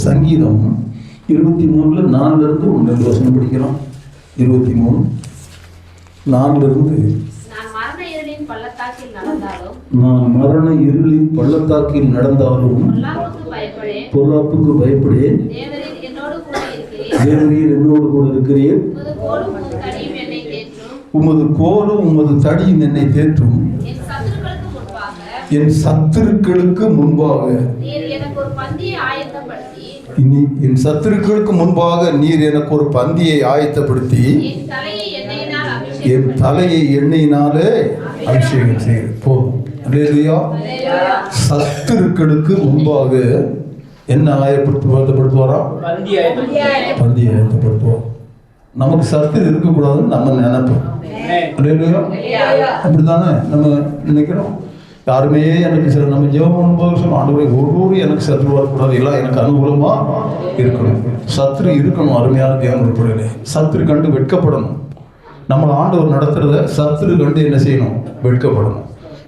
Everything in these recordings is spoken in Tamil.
சங்கீதம் 23:4 1 வசனம் படிக்கிறோம். 23:4 நான் மரண இருளின் பள்ளத்தாக்கில் நடந்தாலும் பொல்லாப்புக்கு பயப்படேன். தேவரீர் என்னோடு கூட இருக்கிறீர். உமது கோலும் உமது தடியும் என்னை தேற்றும். என் சத்துருக்களுக்கு முன்பாக என் சத்துருக்களுக்கு முன்பாக நீர் எனக்கு ஒரு பந்தியை ஆயத்தப்படுத்தி என் தலையை எண்ணெயினாலே அபிஷேகம் செய்ய போதும். அல்லேலூயா. சத்துருக்களுக்கு முன்பாக என்ன ஆயத்தப்படுத்துவாரா? பந்தி ஆயத்தப்படுத்துவோம். நமக்கு சத்துரு இருக்கக்கூடாதுன்னு நம்ம நினைப்போம். அல்லேலூயா. அப்படித்தானே நம்ம நினைக்கிறோம். யாருமே எனக்கு சில நம்ம ஜெபம் பண்ணும்போது ஆண்டவரே ஒவ்வொரு எனக்கு சத்ரு வரக்கூடாது, எல்லாம் எனக்கு அனுகூலமா இருக்கணும். சத்ரு இருக்கணும். அருமையான தேவன் உட்படலே சத்ரு கண்டு வெட்கப்படணும். நம்ம ஆண்டவர் நடத்துறத சத்ரு கண்டு என்ன செய்யணும்? வெட்கப்படணும்.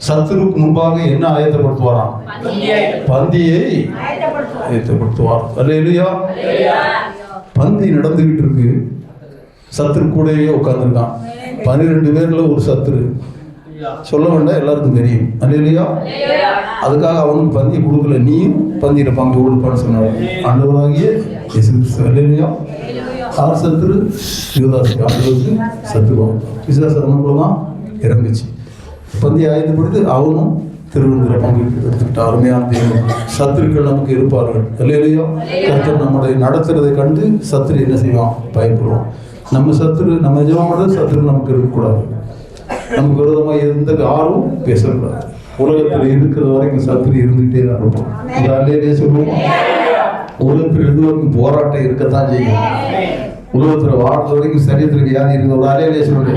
சத்ருக்கு முன்பாக என்ன ஆயத்தப்படுத்துவாராம்? பந்தியை ஆயத்தப்படுத்துவார். அல்லேலூயா. பந்தி நடந்துகிட்டு இருக்கு. சத்ரு கூடவே உட்கார்ந்துருக்கான். 12 பேர்ல ஒரு சத்ரு, சொல்ல வேண்டாம், எல்லாருக்கும் தெரியும். அல்லேலூயா. அதுக்காக அவனுக்கு பந்தி கொடுக்கல, நீயும் பந்தியில பங்கு கொடுப்பான்னு சொன்னார் ஆண்டவராகிய இயேசு கிறிஸ்து. அல்லேலூயா. ஆர் சத்ரு? யூதாசுக்கு. ஆண்டவருக்கு சத்ருவான் விசுவாசம் இறங்குச்சு. பந்தி ஆயத்தப்படுத்தி அவனும் திருவிழா பங்கு எடுத்துக்கிட்ட. அருமையான தேவன். சத்துருக்கள் நமக்கு இருப்பார்கள். அல்லேலூயா. கர்த்தர் நம்முடைய நடத்துறதை கண்டு சத்ரு என்ன செய்வான்? பயப்படுவான். நம்ம சத்ரு, நம்ம எஜமானோட சத்ரு நமக்கு இருக்கக்கூடாது. நமக்கு விரோதமாக எந்த யாரும் பேசக்கூடாது. உலகத்தில் இருக்கிற வரைக்கும் சத்ரு இருந்துகிட்டே தான் இருப்போம். அல்லேலூயா சொல்லுவோம். உலகத்தில் இருந்து வரைக்கும் போராட்டம் இருக்கத்தான் செய்யும். உலகத்தில் வாழ்ற வரைக்கும் சரீரத்தில் வியாதி இருக்குது. ஒரு அல்லேலூயா சொல்லுங்க.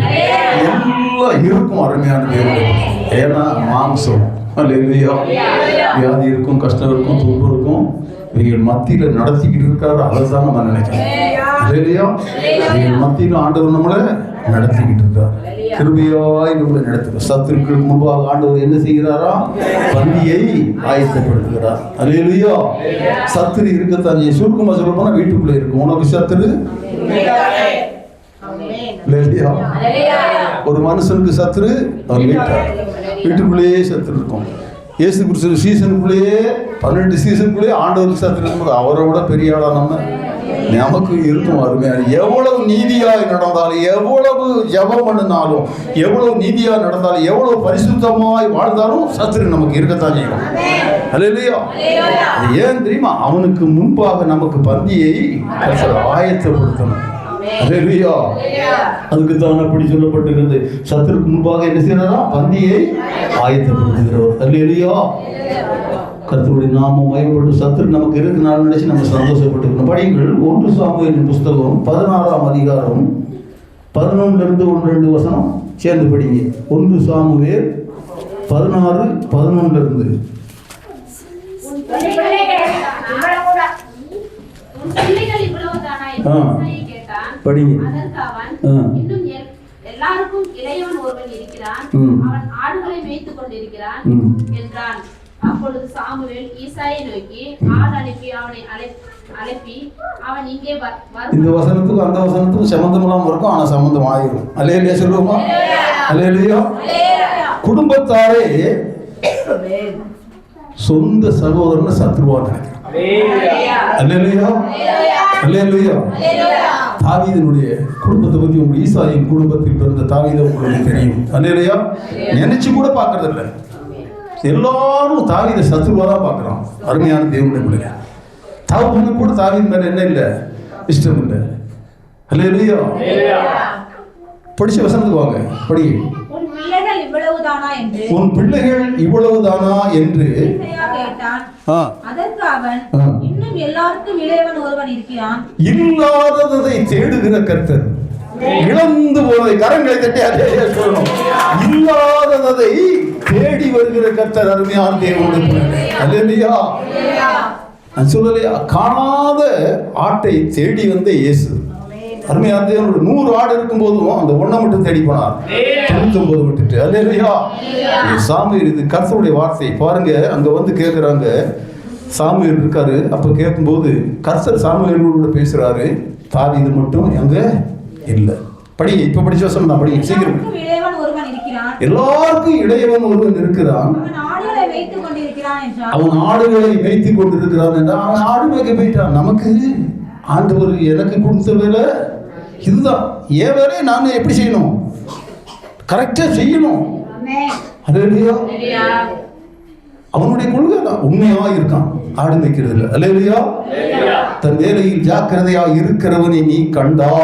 எல்லாம் இருக்கும். அருமையான தேவன். ஏன்னா மாம்சம். அல்லேலூயா. வியாதி இருக்கும், கஷ்டம் இருக்கும், துன்பம் இருக்கும். இவங்க மத்தியில் நடத்திக்கிட்டு இருக்காரு. அதைதான் நம்ம நினைக்கிறோம். அல்லேலூயா. இவங்க மத்தியில் ஆண்டவர் நம்மளை நடத்திக்கிட்டு இருக்கார். கிருபையாய் நம்மளை நடத்துகிறார். சத்துருக்களுக்கு முன்பாக ஆண்டவர் என்ன செய்கிறாரா? பந்தியை ஆயத்தப்படுத்துகிறார். அல்லேலூயா. சத்துரு இருக்கத்தான் சுருக்கமாக சொல்ல போனா வீட்டுக்குள்ளே இருக்கும். உனக்கு சத்துரு ஒரு மனுஷனுக்கு சத்துரு அவன் வீட்டுக்குள்ளேயே சத்துரு இருக்கும். இயேசு கிறிஸ்து சீசனுக்குள்ளேயே 12 சீசனுக்குள்ளேயே ஆண்டவருக்கு சத்துரு இருக்கும்போது அவரை விட பெரிய ஆளா நமக்கு இருக்கும். அருமையான எவ்வளவு நீதியாய் நடந்தாலும், எவ்வளவு ஜெபம் பண்ணினாலும், எவ்வளவு நீதியாய் நடந்தாலும், எவ்வளவு பரிசுத்தமாய் வாழ்ந்தாலும் சத்துரு நமக்கு இருக்கத்தான் செய்யும். அல்லேலூயா. ஏன் தெரியுமா? அவனுக்கு முன்பாக நமக்கு பந்தியை ஆயத்தப்படுத்தணும். அல்லேலூயா. அதுக்கு தான் அப்படி சொல்லப்பட்டிருக்கிறது. சத்துருக்கு முன்பாக என்ன செய்யறதா? பந்தியை ஆயத்தப்படுத்துகிறவர். அல்லேலூயா. கர்த்தருடைய நாமம் மகிமைப்பட்டு சத்துரு நமக்கு இருக்கிறனால நினைச்சு நம்ம சந்தோஷப்பட்டுக்கணும். படிங்கள் 1 சாமுவேலின் புஸ்தகம் 16ஆம் அதிகாரம் 11 1-2 வசனம் சேர்ந்து படிங்க. 1 சாமுவேல் 16-11. படிங்க. எல்லாருக்கும் இளையவன் ஒருவன் இருக்கிறான், அவன் ஆடுகளை மேய்த்துக் கொண்டிருக்கிறான் என்றான். அப்பொழுது சாமுவேல் ஈசாயை நோக்கி ஆள் அனுப்பி அவனை அழைப்பி அவன் இங்கே இந்த வசனத்துக்கும் அந்த வசனத்துக்கும் சம்பந்தம் இல்லாம இருக்கும், ஆனா சம்பந்தம் ஆயிரும். அல்லேலூயா சொல்லுவோமா? அல்லேலூயா. குடும்பத்தாரே சொந்த சகோதரன் சத்ருவா நினைக்கிறான். அல்லேலூயா. அல்லேலூயா. தாவீதினுடைய குடும்பத்தை பத்தி உங்களுக்கு, ஈசாயின் குடும்பத்தில் பிறந்த தாவீதை உங்களுக்கு தெரியும். அல்லேலூயா. நினைச்சு கூட பார்க்கறது இல்லை. எல்லாரும் தாவீதை சத்ருவா தான் பார்க்குறோம். அருமையான தேவனுடைய பிள்ளைங்க. தாவீது கூட தாவீது மேல என்ன இல்லை? இஷ்டம் இல்லை. அல்லேலூயா. படிச்ச வசனத்துக்கு வாங்க. படி. உன் பிள்ளைகள் இவ்வளவுதானா என்று அதற்கு அவன், இன்னும் எல்லாருக்கும் இளையவன் ஒருவன் இருக்கிறான். இல்லாததை தேடுகிற கர்த்தர், இழந்து போனதை கரங்களை தட்டி அதே சொல்லணும். இல்லாததை தேடி வருகிற கர்த்தர். அருமையான தேவனுடைய. அல்லேலூயா. நான் சொல்லலையா? காணாத ஆட்டை தேடி வந்த இயேசு. அருமையான தேவனோட 100 ஆடு இருக்கும் போதும் அந்த ஒன்றை மட்டும் தேடி போனார். 99 விட்டுட்டு. அல்லேலூயா. சாமுவேல், இது கர்த்தருடைய வார்த்தை. பாருங்க, அங்க வந்து கேட்கிறாங்க, சாமுவேல் இருக்காரு. அப்போ கேட்கும்போது கர்த்தர் சாமுவேலோட பேசுறாரு, தாவீது மட்டும் எங்க இல்லை. படிங்க, இப்ப படிச்ச வசனம் தான் படிங்க சீக்கிரம். எல்லாருக்கும் இளையவன் ஒருவன் இருக்கிறான், அவன் ஆடுகளை வைத்துக் கொண்டிருக்கிறான் என்றால் அவன் ஆடு மேய்க்க போயிட்டான். நமக்கு ஆண்டவர் எனக்கு கொடுத்த வேலை இதுதான். என் வேலையை நான் எப்படி செய்யணும்? கரெக்டா செய்யணும். அவனுடைய கொள்கை தான். உண்மையா இருக்கான், ஆடு மேய்க்கிறது இல்லை. அல்லேலூயா. தன் வேலையில் ஜாக்கிரதையா இருக்கிறவனை நீ கண்டா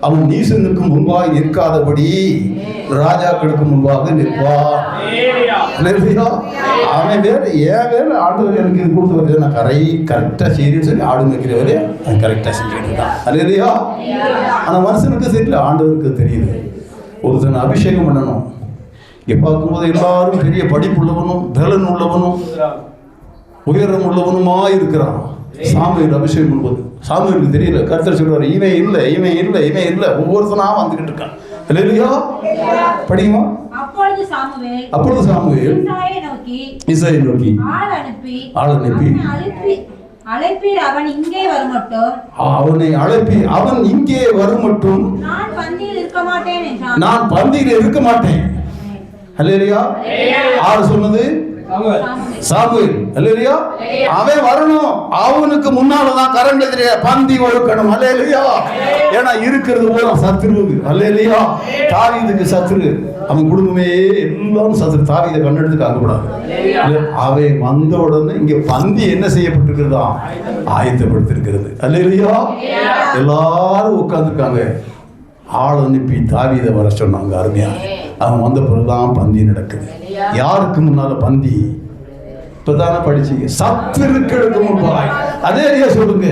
அவன் நீசனுக்கு முன்பாக நிற்காதபடி ராஜாக்களுக்கு முன்பாக நிற்பான். அவன் வேலை என் வேலை ஆண்டவர் எனக்கு இது கொடுத்த வரையா நான் கரெக்டா செய்யறேன்னு சொல்லி ஆடு மேய்க்கிற வேலையை அவன் கரெக்டா செஞ்சுக்கிட்டு இருக்கான். அல்லேலூயா. ஆனா மனுஷனுக்கு தெரியல, ஆண்டவருக்கு தெரியுது. ஒருத்தனை அபிஷேகம் பண்ணணும். இங்கே பார்க்கும்போது எல்லாரும் பெரிய படிப்பு உள்ளவனும் பலன் உள்ளவனும் உயரம் உள்ளவனுமா இருக்கிறான். சாமுவேல் அபிஷேகம் பண்ணும்போது சாமுவேலுக்கு தெரியல. கர்த்தர் சொல்றாரு, இவன் இல்லை, இவன் இல்லை, இவன் இல்லை, ஒவ்வொருத்தனா வந்துகிட்டு இருக்கான். அல்லேலூயா. படிக்குமா? அப்பொழுது சாமுவேல் இஸ்ராயேலை நோக்கி ஆள் அனுப்பி அழைப்பீர், அவன் இங்கே வரமட்டும், அவனை அழைப்பி அவன் இங்கே வரமட்டும் நான் பந்தியில் இருக்க மாட்டேன் என்றான். நான் பந்தியில் இருக்க மாட்டேன். அல்லேலூயா. யார் சொன்னது? சாமுவேல். அல்லேலூயா. அவன் வரணும், அவனுக்கு முன்னாலதான் கரண்ட் எதிரே பந்தி ஒழுக்கணும். அல்லேலூயா. ஏன்னா இருக்கிறது போல சத்துருவுக்கு. அல்லேலூயா. தாவீதுக்கு சத்துரு, அவன் குடும்பமே எல்லாரும் சத்துரு. தாவீதை கண்ணெடுத்து காக்கக்கூடாது. அவன் வந்த உடனே இங்க பந்தி என்ன செய்யப்பட்டிருக்கிறதா? ஆயத்தப்படுத்திருக்கிறது. அல்லேலூயா. எல்லாரும் உட்கார்ந்துருக்காங்க. ஆள் அனுப்பி தாவீதை வர சொன்னாங்க. அருமையா. அவன் வந்த பிறகுதான் பந்தி நடக்குது. யாருக்கு முன்னால பந்தி? இப்பதானே படிச்சீங்க, சத்துருக்களுக்கு முன்பாய். அதே சொல்லுங்க,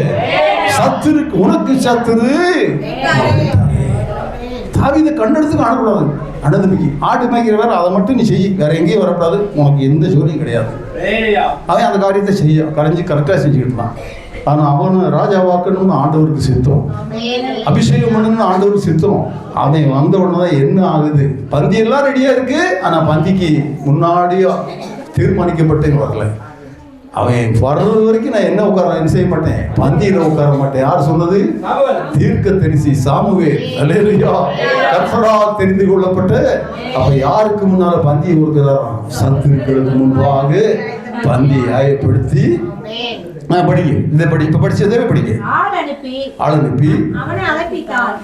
சத்துருக்கு, உனக்கு சத்துரு. தாவீதை கண்ணெடுத்து காணக்கூடாது. அனதமிக்கு ஆடு மேய்க்கிற வேற அதை மட்டும் நீ செய்ய, வேற எங்கேயும் வரக்கூடாது. உனக்கு எந்த ஜோலியும் கிடையாது. அவன் அந்த காரியத்தை செய்ய கரெக்டா செஞ்சுக்கிட்டு இருந்தான். ஆனா அவனு ராஜாவாக்கணும்னு ஆண்டவருக்கு சித்தம், அபிஷேகம் பண்ணணும்னு ஆண்டவருக்கு சித்தம். அவன் வந்த உடனே என்ன ஆகுது? பந்தி எல்லாம் ரெடியா இருக்கு, ஆனா பந்திக்கு முன்னாடியா தீர்மானிக்கப்பட்டே வரல. அவன் வர்றது வரைக்கும் நான் என்ன செய்ய மாட்டேன், பந்தியில உட்கார மாட்டேன். யார் சொன்னது? தீர்க்கதரிசி சாமுவேல். அல்லேலூயா. கர்த்தரால் தெரிந்து கொள்ளப்பட்ட. அப்ப யாருக்கு முன்னால பந்தியை கொடுக்கிறாராம்? சத்துருக்களுக்கு முன்பாக பந்தியை ஆயப்படுத்தி படிக்க. இந்த படி, இப்ப படிச்சதே படிக்க. ஆள் அனுப்பி அவனை அழைப்பித்தார்.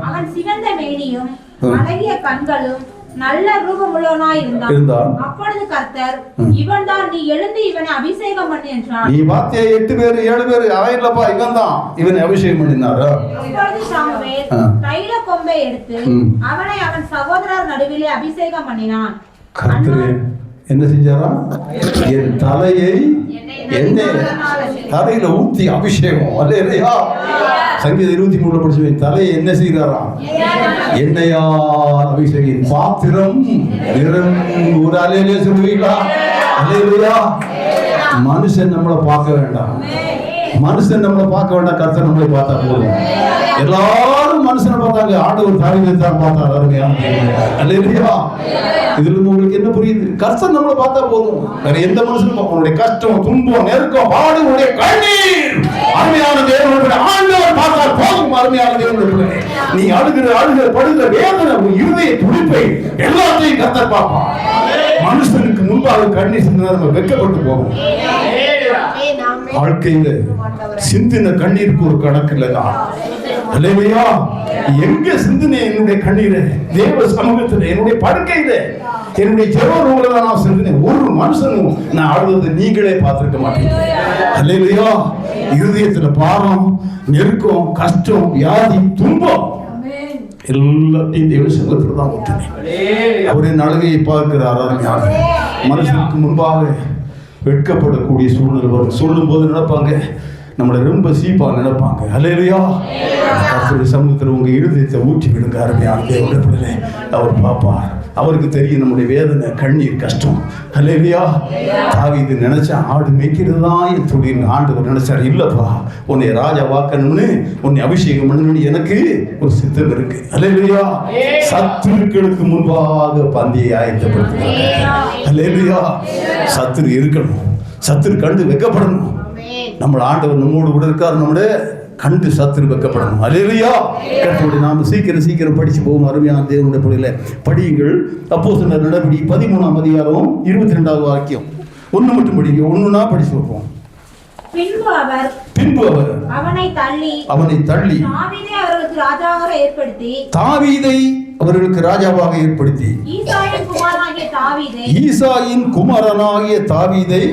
அவன் சிவந்த மேனியும் அழகிய கண்களும் நல்ல ரூபமுள்ளவனாய் இருந்தான். அப்பொழுது கர்த்தர், இவன்தான், நீ எழுந்து இவனை அபிஷேகம் பண்ணு என்றார். நீ பாத்தியா 8 பேர் 7 பேர் அவன் இல்லப்பா, இவன்தான் இவனை அபிஷேகம் பண்ணினாரா? அப்பொழுது சாமுவேல் தைல கொம்பை எடுத்து அவனை அவன் சகோதரர் நடுவிலே அபிஷேகம் பண்ணினான். கர்த்தர் என்ன செஞ்சாரா? என் தலையை தலையில ஊத்தி அபிஷேகம். அல்லேலூயா. சங்கீதம் 23 படிச்சுவேன். தலையை என்ன செய்கிறாரா? எண்ணெயா அபிஷேகம். பாத்திரம் ஒரு அல்லேலூயா சொல்லுவீங்களா? அல்லேலூயா. மனுஷன் நம்மளை பார்க்க வேண்டாம், கர்த்தர் நம்மளை பார்த்தா போதும். எல்லாரும் மனுஷனை பார்த்தாங்க, ஆண்டவர் தாவீதை தான் பார்த்தார். அருமையா. அல்லேலூயா. இதுல உங்களுக்கு என்ன புரியுது? கர்த்தர் நம்மளை பார்த்தா போதும், வேற எந்த மனுஷனும் உன்னுடைய கஷ்டம், துன்பம், நெருக்கம், பாடு, உன்னுடைய கண்ணீர் அருமையான தேவனுடைய ஆண்டவர் பார்த்தால் போதும். அருமையான தேவனுடைய நீ அழுகிற படுகிற வேதனை, இருதய துடிப்பை எல்லாத்தையும் கர்த்தர் பார்ப்பான். மனுஷனுக்கு முன்பாக கண்ணீர் சிந்தினா நம்ம வெட்கப்பட்டு போவோம். வாழ்க்கையில சிந்தின கண்ணீருக்கு ஒரு கணக்கு இல்லையா? அல்லேலூயா. எங்க சிந்தினேன் என்னுடைய கண்ணீரை? தேவ சமூகத்தில், என்னுடைய படுக்கையில, என்னுடைய ஜெப ரூம்ல தான் நான் சிந்தினேன். ஒரு மனுஷனும் நான் அழுவது நீங்களே பார்த்திருக்க மாட்டீங்க. அல்லேலூயா. இருதயத்துல பாரம், நெருக்கம், கஷ்டம், வியாதி, துன்பம் எல்லாத்தையும் தேவ சமூகத்துல தான் ஊற்றினேன். அவரின் அழுகையை பார்க்கிறார். மனுஷனுக்கு முன்பாக வெட்கப்படக்கூடிய சூழ்நிலை வரும். சொல்லும் போது நினைப்பாங்க, நம்மளை ரொம்ப சீப்பா நினைப்பாங்க. அல்லேலூயா. கர்த்தருடைய சமூகத்தில் உங்க இருதயத்தை ஊற்றி விடுங்க. அருமையான தேவனுடைய பிள்ளைகளே, அவர் பார்ப்பார். அவருக்கு தெரியும் நம்முடைய வேதனை, கண்ணீர், கஷ்டம். அல்லேலூயா. தாவீது நினைச்சா ஆடு மேய்க்கிறது தான் என் தொழில். ஆண்டவர் நினைச்சார், இல்லப்பா உன்னை ராஜா வாக்கணும்னு, உன்னை அபிஷேகம் பண்ணணும்னு எனக்கு ஒரு சித்தம் இருக்கு. அல்லேலூயா. சத்துருக்களுக்கு முன்பாக பந்தியை ஆயத்தப்படுத்துகிறார். அல்லேலூயா. சத்துரு இருக்கணும், சத்துரு கண்டு வெக்கப்படணும். நம்ம ஆண்டவர் நம்மோடு கூட இருக்கார், நம்முடைய கண்டு சத்துரு வெக்கப்படணும். அல்லேலூயா. கர்த்தருடைய நாம சீக்கிரம் படிச்சு போவோம். அருமையான தேவனுடைய பிள்ளைகளே, படியுங்கள். அப்போஸ்தலர் நடவடிக்கை 13ஆம் அதிகாரம் 22வது வாக்கியம். ஒன்று மட்டும் படிங்க, ஒன்றுனா படிச்சு வைப்போம். பின்பு அவர் அவனை தள்ளி தாவீதை அவர்களுக்கு ராஜாவாக ஏற்படுத்தி ஈசாயின் குமாரனாகிய தாவீதை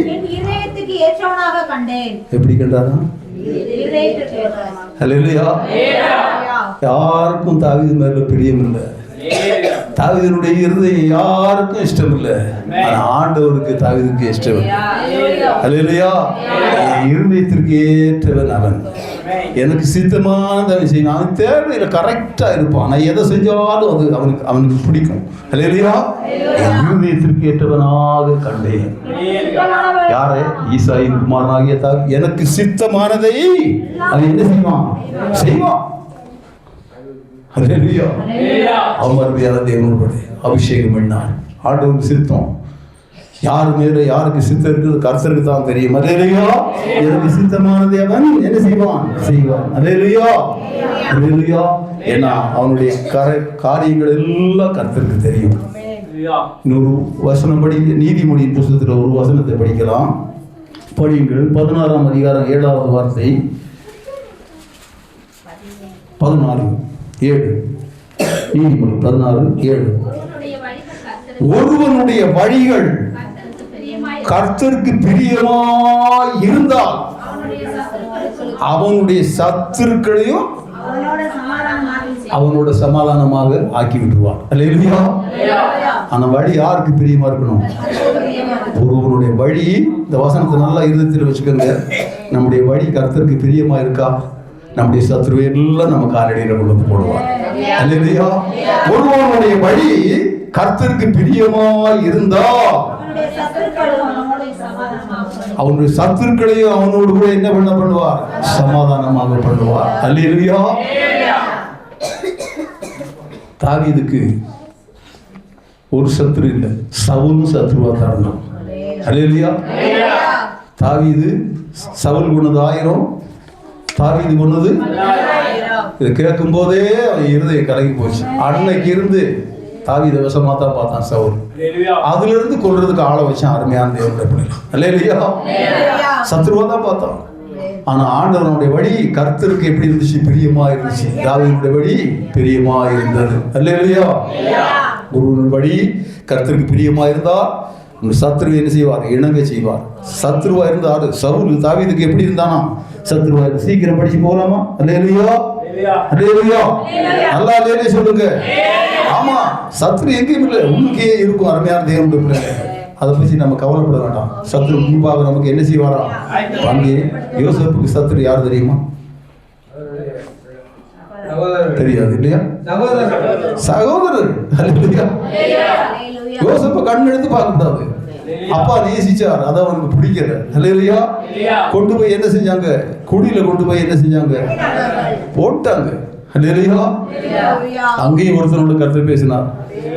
எப்படி கண்டாரா? அல்லேலூயா. யாருக்கும் தாவீது மேல பிரியம் இல்லை. தாவீதுடைய இருதயம் யாருக்கும் இஷ்டம் இல்லை. ஆனா ஆண்டவருக்கு தாவீதுக்கு இஷ்டம் இல்லை. அல்லேலூயா. இருதயத்திற்கு ஏற்றவன் அவன். எனக்கு சித்தமான விஷயம் அவன் தேவையில கரெக்டா இருப்பான். நான் எதை செஞ்சாலும் அது அவனுக்கு பிடிக்கும். அல்லேலூயா. இருதயத்திற்கு ஏற்றவனாக கண்டேன். யாரை? ஈசாயின் குமாரனாகிய தாவீது. எனக்கு சித்தமானதை அவன் என்ன செய்வான். அல்லேலூயா. அமர்வையான தேவனுடைய அபிஷேகம் பண்ணார். ஆண்டவருக்கு சித்தம். யாரு மேல யாருக்கு சித்தம் இருக்குது கர்த்தருக்கு தான் தெரியும். அல்லேலூயா. எனக்கு சித்தமானதை அவன் என்ன செய்வான். அல்லேலூயா. அல்லேலூயா. ஏன்னா அவனுடைய காரியங்கள் எல்லாம் கர்த்தருக்கு தெரியும். இன்னொரு வசனம் படி, நீதிமொழியின் புத்தகத்தில் ஒரு வசனத்தை படிக்கலாம். படியுங்கள். 16ஆம் அதிகாரம் 7வது வார்த்தை. 16:7. நீதிமொழி 16:7. ஒருவனுடைய வழிகள் கர்த்தருக்கு பிரியமாய் இருந்தால் அவனுடைய சத்துருக்களையும் அவனோட சமாதானமாக ஆக்கி விட்டுருவான். அல்லேலூயா. அந்த வழி யாருக்கு பிரியமா இருக்கணும்? ஒருவனுடைய வழி. இந்த வசனத்தை நல்லா இருதயத்தில் வச்சுக்கோங்க. நம்முடைய வழி கர்த்தருக்கு பிரியமா இருக்கா? நம்முடைய சத்துருவை எல்லாம் நம்ம காலடியில் கொண்டு போடுவார். அல்லேலூயா. ஒருவனுடைய வழி கர்த்தருக்கு பிரியமாய் இருந்தா அவனுடைய சத்துருக்களையும் அவனோடு கூட என்ன பண்ணுவார்? சமாதானமாக பண்ணுவார். அல்லேலூயா. தாவீதுக்கு ஒரு சத்துரு இல்லை, சவுலும் சத்துருவா தரணும். அல்லேலூயா. தாவீது சவுல் கொண்டது 1000, தாவீது கொண்டது. இதை கேட்கும் போதே அவன் இருதயம் கலங்கி போச்சு. அன்னைக்கு இருந்து தாவீதை வசமா தான் பார்த்தான் சவுல். அதுல இருந்து கொல்றதுக்கு ஆளை வச்சான். அருமையான தேவனுடைய பிள்ளைகள். அல்லேலூயா. சத்துருவா தான் பார்த்தான். ஆனா ஆண்டவனுடைய வழி கர்த்தருக்கு எப்படி இருந்துச்சு? பிரியமா இருந்துச்சு. தாவீதுடைய வழி பிரியமா இருந்தது. அல்லேலூயா. குருவின் வழி கர்த்தருக்கு பிரியமா இருந்தா சத்ருவை என்ன செய்வார்? இணங்க செய்வார். சத்ருவா இருந்தாரு சவுல். தாவீதுக்கு எப்படி இருந்தானா? சத்ருவா. சீக்கிரம் படிச்சு போகலாமா? அல்லேலூயா. அல்லேலூயா. நல்லா அல்லேலூயா சொல்லுங்க. ஆமா, சத்ரு எங்கேயும் இல்லை, உங்களுக்கே இருக்கும். அருமையான தேவனுடைய பிள்ளைங்க, அதை பற்றி நம்ம கவலைப்பட வேண்டாம். சத்ரு முன்பாக நமக்கு என்ன செய்வாராம்? வாங்கி. யோசேப்புக்கு சத்ரு யார் தெரியுமா? தெரியாது இல்லையா? சகோதரர். யோசேப்பை கண் எடுத்து பார்க்கக்கூடாது. அப்பா நேசிச்சார், அதை அவனுக்கு பிடிக்கல. அல்லேலூயா. கொண்டு போய் என்ன செஞ்சாங்க? குடியில கொண்டு போய் என்ன செஞ்சாங்க? போட்டாங்க. அல்லேலூயா. அங்கேயும் ஒருத்தனோட கருத்து பேசினார்.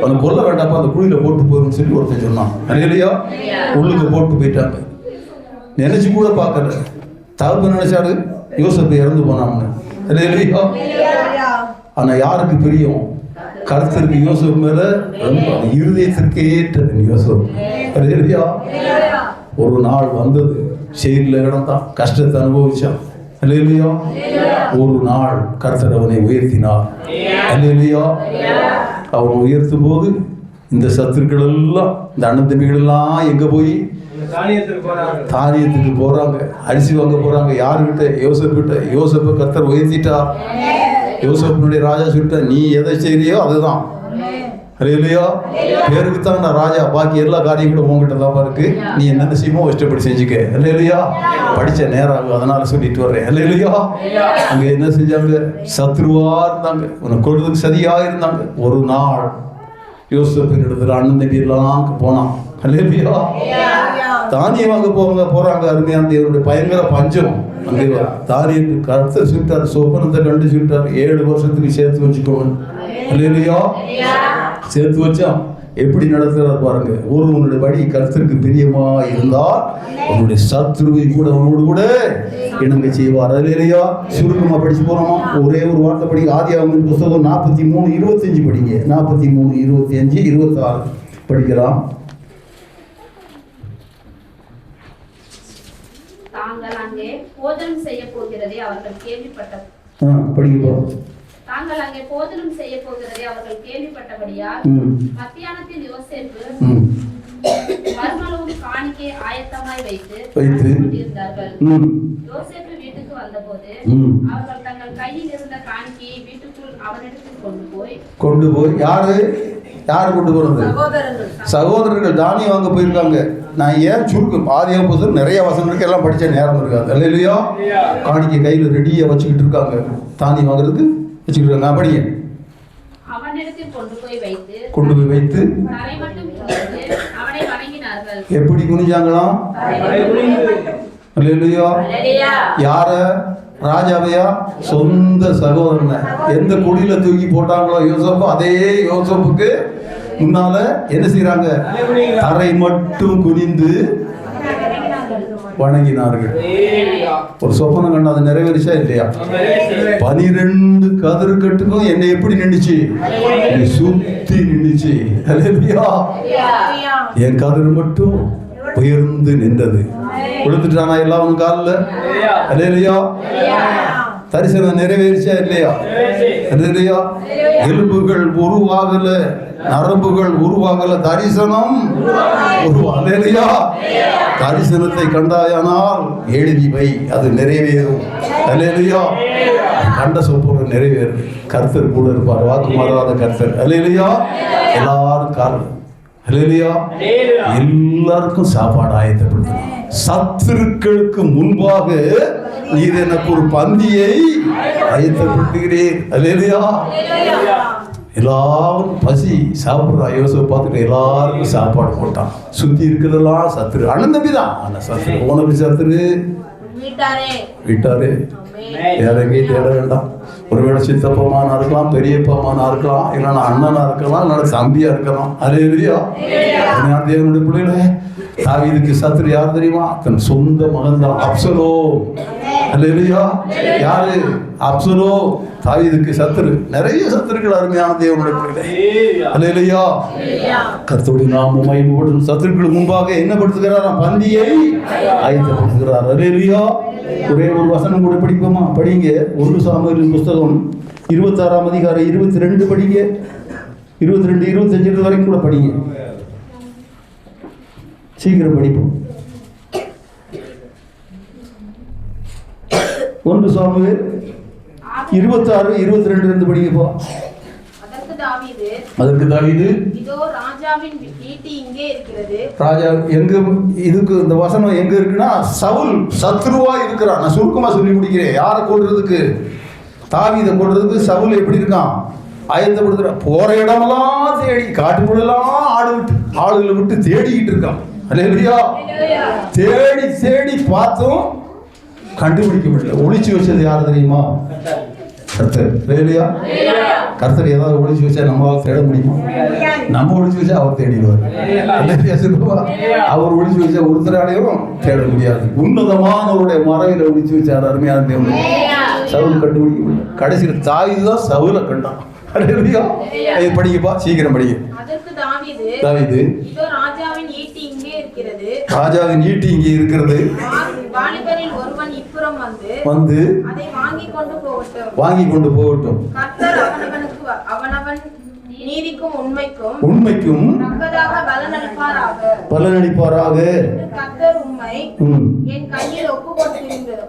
அவன் கொல்ல வேண்டாப்பா, அந்த குழியில போட்டு போயிடும் சொல்லி ஒருத்தன் சொன்னான். அல்லேலூயா. உள்ளுக்கு போட்டு போயிட்டாங்க. நினைச்சு கூட பார்க்கல. தகப்பன் நினைச்சாரு யோசேப்பு இறந்து போனான்னு. அல்லேலூயா. ஆனா யாருக்கு பிரியம்? கர்த்தருக்கு யோசேப்பு மேல ரொம்ப இருதயத்திற்கு ஏற்றது யோசேப்பு. அல்லேலூயா. ஒரு நாள் வந்தது, செயலில் கிடந்தான், கஷ்டத்தை அனுபவிச்சான். அல்லேலூயா. ஒரு நாள் கர்த்தர் அவனை உயர்த்தினார். அல்லேலூயா. அவனை உயர்த்தும் போது இந்த சத்துருக்கள் எல்லாம், இந்த அண்ணன் தம்பிகள் எல்லாம் எங்க போய் தானியத்துக்கு போறாங்க, அரிசி வாங்க போறாங்க. யாருக்கிட்ட? யோசேப்புகிட்ட. யோசேப்பை கர்த்தர் உயர்த்திட்டார். யோசேப்பினுடைய ராஜா சொல்லிட்டா, நீ எதை செய்யறியோ அதுதான். அல்லேலூயா. பேருக்கு தான் நான் ராஜா, பாக்கி எல்லா காரியங்களும் உங்ககிட்ட தான் இருக்கு. நீ என்னென்ன செய்யுமோ இஷ்டப்படி செஞ்சுக்க. அல்லேலூயா. படிச்ச நேரம் அதனால சொல்லிட்டு வர்றேன். அல்லேலூயா. அங்க என்ன செஞ்சாங்க? சத்ருவா இருந்தாங்க, உனக்கு கொள்றதுக்கு சதியா இருந்தாங்க. ஒரு நாள் யோசேப்பின் இடத்துல அண்ணன் தம்பி எல்லாம் போனான். அல்லேலூயா. தானியம் வாங்க போறாங்க. அருமையான தேவனுடைய பயங்கர பஞ்சம். அங்கே தானியத்துக்கு கர்த்தர் சொல்லிட்டார், சொப்பனத்தை கண்டு சொல்லிட்டார், 7 வருஷத்துக்கு சேர்த்து வச்சுக்கோங்க. அல்லேலூயா. சேர்த்து வச்சான். எப்படி நடத்துகிறார் பாருங்க. ஒருவனுடைய வழி கர்த்தருக்கு பிரியமா இருந்தால் அவனுடைய சத்ருவை கூட அவனோடு கூட இணங்க செய்வார். அது இல்லையா? சுருக்கமா படிச்சு போறோமா? ஒரே ஒரு வார்த்தை படிங்க. ஆதியாகமம் புத்தகம் 43:25 படிங்க. 43:25-26 படிக்கலாம். தாங்கள் அங்கே போஜனம் செய்ய போகிறதை அவர்கள் கேள்விப்பட்ட படிக்க தாங்கள் அங்கே போஜனம் செய்ய போகிறதை அவர்கள் கேள்விப்பட்டபடியால் மத்தியானத்தில் யோசேப்பு மறுமளவும் காணிக்கை ஆயத்தமாய் வைத்து கொண்டிருந்தார்கள். யோசேப்பு வீட்டுக்கு வந்தபோது அவர்கள் தங்கள் கையில் இருந்த காணிக்கையை வீட்டுக்குள் அவனிடத்தில் கொண்டு போய் யாரு கொண்டு போறது? சகோதரர்கள் தானியம் வாங்க போயிருக்காங்க. நான் ஏன் சுருக்கம் ஆதியாக புத்தகம் நிறைய வசனங்களுக்கு எல்லாம் படிச்ச நேரம் இருக்காது இல்லையா? காணிக்கை கையில் ரெடியா வச்சுக்கிட்டு இருக்காங்க. தானியம் வாங்குறதுக்கு வச்சுக்கிட்டு இருக்காங்க. படிங்க. அவனிடத்தில் கொண்டு போய் வைத்து தரை மட்டும் குனிந்து அவனை வணங்கினார்கள். எப்படி குனிஞ்சாங்களாம்? அல்லேலூயா. யார? ராஜாவையா? சொந்த சகோதரனை எந்த குடியில தூக்கி போட்டாங்களோ யோசேப்பு, அதே யோசேப்புக்கு முன்னால என்ன செய்யறாங்க? தரை மட்டும் குனிந்து வணங்கினார்கள். ஒரு சொப்பனம் கண்ட அது நிறைவேறிச்சா இல்லையா? 12 கதிர்கட்டுக்கும் என்னை எப்படி நின்றுச்சு? சுத்தி நின்றுச்சு. என் கதிர் மட்டும் உயர்ந்து நின்றது. கொடுத்துட்டானா எல்லாம் காலில்? இல்லையா? தரிசனம் நிறைவேறிச்சா இல்லையா? இல்லையா? எலும்புகள் உருவாகல, நரம்புகள் உருவாகல, தரிசனம் உருவாகலையா? தரிசனத்தை கண்டாயானால் எழுதி வை, அது நிறைவேறும். அல்லேலூயா. கண்ட சொப்பனம் நிறைவேறும். கர்த்தர் கூட இருப்பார். வாக்கு மாறாத கர்த்தர். அல்லேலூயா. எல்லாரும் காரணம். அல்லேலூயா. எல்லாருக்கும் சாப்பாடு ஆயத்தப்படுத்தணும். சத்துருக்களுக்கு முன்பாக நீர் எனக்கு ஒரு பந்தியை ஆயத்தப்படுத்துகிறேன். அல்லேலூயா. எல்லாரும் பசி சாப்பிட்றா. யோசேப்பு பார்த்துட்டு எல்லாருக்கும் சாப்பாடு போட்டான். சுத்தி இருக்கிறதெல்லாம் சத்துரு. அண்ணன் தம்பி தான். ஆனா சத்துரு உனக்கு சத்துரு விட்டாரு. வேற எங்கேயும் தேட வேண்டாம். ஒருவேளை சித்தப்பமானா இருக்கலாம், பெரியப்பமானா இருக்கலாம், இல்லைன்னா அண்ணனா இருக்கலாம், இல்லைன்னா தம்பியா இருக்கலாம். அல்லேலூயா. தேவனுடைய பிள்ளைகளே, தாவீதுக்கு சத்துரு யார் தெரியுமா? தன் சொந்த மகன் தான், அப்சலோம். அல்லேலூயா. யாரு? அப்சலோம். தாவீதுக்கு சத்துரு. நிறைய சத்துருக்கள். அருமையான தேவனுடைய பிள்ளைகளே, அல்லேலூயா. கர்த்தருடைய நாமம் மகிமைப்படும். சத்துருக்களுக்கு முன்பாக என்ன படுத்துகிறாராம்? பந்தியை ஆயத்தப்படுத்துகிறார். அல்லேலூயா. ஒரே ஒரு வசனம் கூட படிப்போமா? படிங்க. 1 சாமுவேலின் புத்தகம் 26ஆம் அதிகாரம் 22 படிங்க. 22, 25 வரைக்கும் கூட படிங்க. சீக்கிரம் படிப்போம். 1 சாமுவேல் 26, 22 இருந்து படிக்கப்போ. அதற்கு தாவீது, இதோ ராஜாவின் ஈட்டி இங்கே இருக்கிறது. ராஜா எங்க? இதுக்கு இந்த வசனம் எங்க இருக்குன்னா, சவுல் சத்ருவா இருக்கிறான். நான் சுருக்கமா சொல்லி முடிக்கிறேன். யாரை கொல்றதுக்கு? தாவீதை கொல்றதுக்கு சவுல் எப்படி இருக்கான்? ஆயத்தப்படுத்துற. போற இடமெல்லாம் தேடி, காட்டுக்குள்ளெல்லாம் ஆளுகளை விட்டு தேடிக்கிட்டு இருக்கான். அல்லேலூயா. தேடி தேடி பார்த்தும் கண்டுபிடிக்க முடியல. ஒளிச்சு வச்சது யார் தெரியுமா? கர்த்தர். அல்லேலூயா. கர்த்தர் ஏதாவது ஒளிச்சு வச்சா நம்மளால தேட முடியுமா? நம்ம ஒளிச்சு வச்சா அவர் தேடிடுவார். அவர் ஒளிச்சு வச்சா ஒருத்தராலையும் தேட முடியாது. உன்னதமானவருடைய மறையில ஒளிச்சு வச்சார். அருமையான தேவன். சவுல் கண்டுபிடிக்க முடியல. கடைசியில் தாவீது தான் சவுலை கண்டான். அல்லேலூயா. படிக்கப்பா, சீக்கிரம் படிக்க. அதற்கு தாவீது, இதோ ராஜாவின் ஈட்டி இங்கே இருக்கிறது. ராஜாவின் ஈட்டி இங்கே இருக்கிறது. வாலிபரில் ஒருவன் இப்புறம் வந்து அதை வாங்கி கொண்டு போகட்டும். கர்த்தர் அவனவன் நீதிக்கும் உண்மைக்கும் தக்கதாக பலனளிப்பாராக. கர்த்தர் உம்மை என் கையில் ஒப்பு கொடுத்திருந்தும்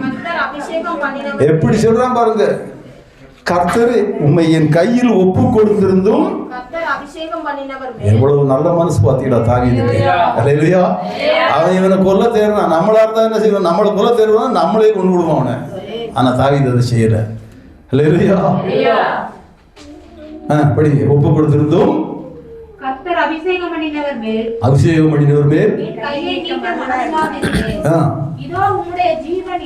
கர்த்தர் அபிஷேகம் பண்ணினவர். எப்படி சொல்றான் பாருங்க. கர்த்தர் உம்மை என் கையில் ஒப்பு கொடுத்திருந்தும் எவ்வளவு நல்ல மனசு பார்த்தீங்களா தாவீதுக்கு? அல்லேலூயா. அவன் இவனை கொல்ல தேடுறான். நம்மளா இருந்தா என்ன செய்வான்? நம்மளை கொல்ல தேடுவான், நம்மளே கொண்டு விடுவான் அவனை. ஆனா தாவீது அதை செய்யல. அல்லேலூயா. படி. ஒப்பு கொடுத்திருந்தும் கர்த்தர் அபிஷேகம் பண்ணினவர் மேல் இதோ உம்முடைய ஜீவன்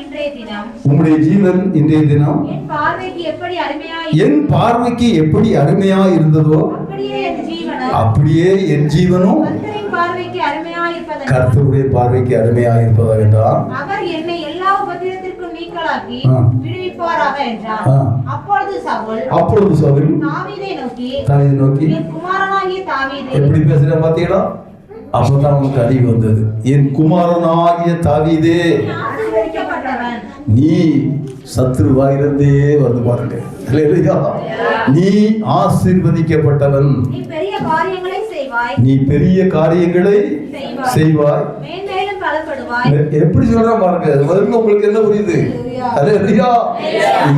இன்றைய தினம் என் பார்வைக்கு எப்படி அருமையாய் என் பார்வைக்கு எப்படி அருமையா இருந்ததோ அப்படியே என் ஜீவனும் கர்த்தருடைய பார்வைக்கு அருமையா இருப்பதாக என்றார். அவர் என்னை எல்லா உபத்திரத்திற்கும் நீங்களாக்கி விடுவிப்பாராக என்றார். அப்பொழுது சவுல் தாவீதை நோக்கி என் குமாரனாகிய தாவீதே, எப்படி பேசுற பாத்தீங்களா? அப்பதான் அவனுக்கு அறிவு வந்தது. என் குமாரனாகிய தாவீதே, நீ சத்ருவாயிருந்தே வந்து பாருங்க. நீ ஆசீர்வதிக்கப்பட்டவன், நீ பெரிய காரியங்களை செய்வாய், மேன்மேலும் பலப்படுவாய். எப்படி சொல்றான் பாருங்க. அது வந்து உங்களுக்கு என்ன புரியுது?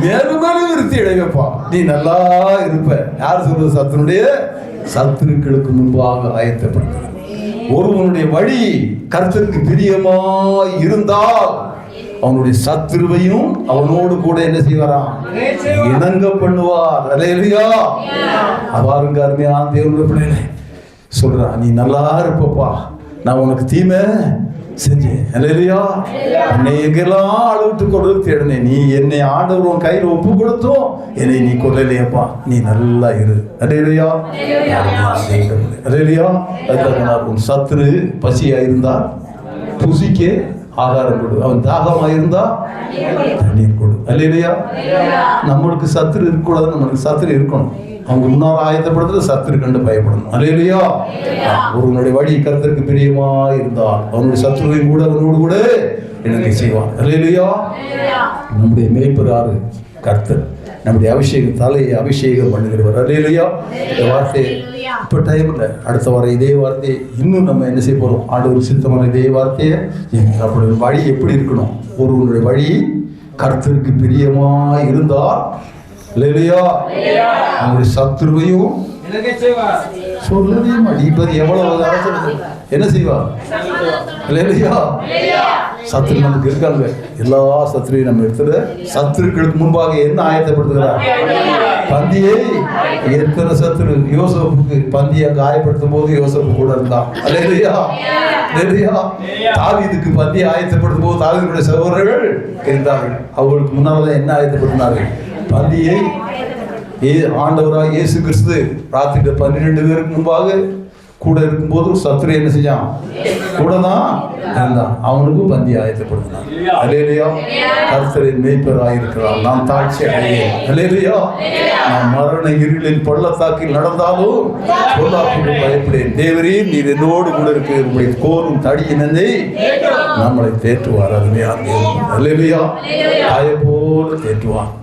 மேலும் மேலும் விருத்தி அடைவப்பா, நீ நல்லா இருப்ப. யார் சொல்றது? சத்துருடைய சத்துருக்களுக்கு முன்பாக ஆயத்தப்படுத்த. ஒருவனுடைய வழி கர்த்தருக்கு பிரியமாய் இருந்தால் அவனுடைய சத்துருவையும் அவனோடு கூட என்ன செய்வாராம்? இணங்க பண்ணுவார். அல்லேலூயா. அவ்வாறுங்க அருமையான தேவனுடைய பிள்ளைகளே சொல்றான், நீ நல்லா இருப்பப்பா, நான் உனக்கு தீமை செஞ்சேன். அல்லேலூயா. என்னை எங்கெல்லாம் அளவிட்டு கொண்டு தேடினேன், நீ என்னை ஆண்டவர் உன் கையில் ஒப்பு கொடுத்தோம், என்னை நீ கொல்லலையப்பா, நீ நல்லா இரு. அல்லேலூயா. அல்லேலூயா. அதுக்காக உன் சத்துரு பசியா இருந்தால் புசிக்க ஆகாரம் கொடு, அவன் தாகமாக இருந்தா தண்ணீர் கொடு. அல்லேலூயா. நம்மளுக்கு சத்துரு இருக்கக்கூடாது, நம்மளுக்கு சத்துரு இருக்கணும். அவங்க முன்னாள் ஆயத்தப்படுறது சத்துரு கண்டு பயப்படணும். அல்லேலூயா. ஒருவனுடைய வழி கர்த்தருக்கு பிரியமா இருந்தால் அவனுடைய சத்துருவையும் கூட அவனோடு கூட எனக்கு செய்வான். அல்லேலூயா. நம்முடைய மேய்ப்பராறு கர்த்தர், நம்முடைய அபிஷேகம், தலையை அபிஷேகம் பண்ணுகிறவர். அல்லேலூயா. இந்த வார்த்தையை இப்போ டைம் இல்லை, அடுத்த வாரம் இதே வார்த்தையை இன்னும் நம்ம என்ன செய்ய போகிறோம்? ஆண்டவர் சித்தமான இதே வார்த்தையை நம்மளுடைய வழி எப்படி இருக்கணும்? ஒருவனுடைய வழி கர்த்தருக்கு பிரியமா இருந்தால் அல்லேலூயா, அவனுடைய சத்துருவையும் சொல்லவே மாட்டேன். எவ்வளவு என்ன செய்வா? அல்லேலூயா. சத்துரு நமக்கு இருக்காங்க. எல்லா சத்துரையும் நம்ம எடுத்துட்டு சத்துருக்களுக்கு முன்பாக என்ன ஆயத்தப்படுத்துகிறார்? பந்தியை. எத்தனை சத்துரு யோசேப்புக்கு பந்தியை அங்க ஆயப்படுத்தும் போது யோசேப்பு கூட இருந்தான். அல்லேலூயா. அல்லேலூயா. தாவீதுக்கு பந்தியை ஆயத்தப்படுத்தும் போது தாவீதுடைய சகோதரர்கள் இருந்தார்கள். அவர்களுக்கு முன்னால்தான் என்ன ஆயத்தப்படுத்தினார்கள்? பந்தியை. ஆண்டவராக இயேசு கிறிஸ்து ராத்திரி 12 பேருக்கு முன்பாக கூட இருக்கும்போது சத்துரு என்ன செஞ்சான்? கூட தான் இருந்தான். அவனுக்கும் பந்தி ஆயத்தப்படுத்தினான். அல்லேலூயா. கர்த்தரின் மேய்ப்பராக இருக்கிறான். நான் தாட்சி அடையேன். அல்லேலூயா. நான் மரண இருளின் பள்ளத்தாக்கில் நடந்தாலும் பொல்லாப்புக்கு பயப்படேன். தேவரே, நீர் என்னோடு கூட இருக்கு. உங்களுடைய கோரும் தடியினதை நம்மளை தேற்றுவார். அருமையா. அல்லேலூயா. தாயை போல தேற்றுவார்.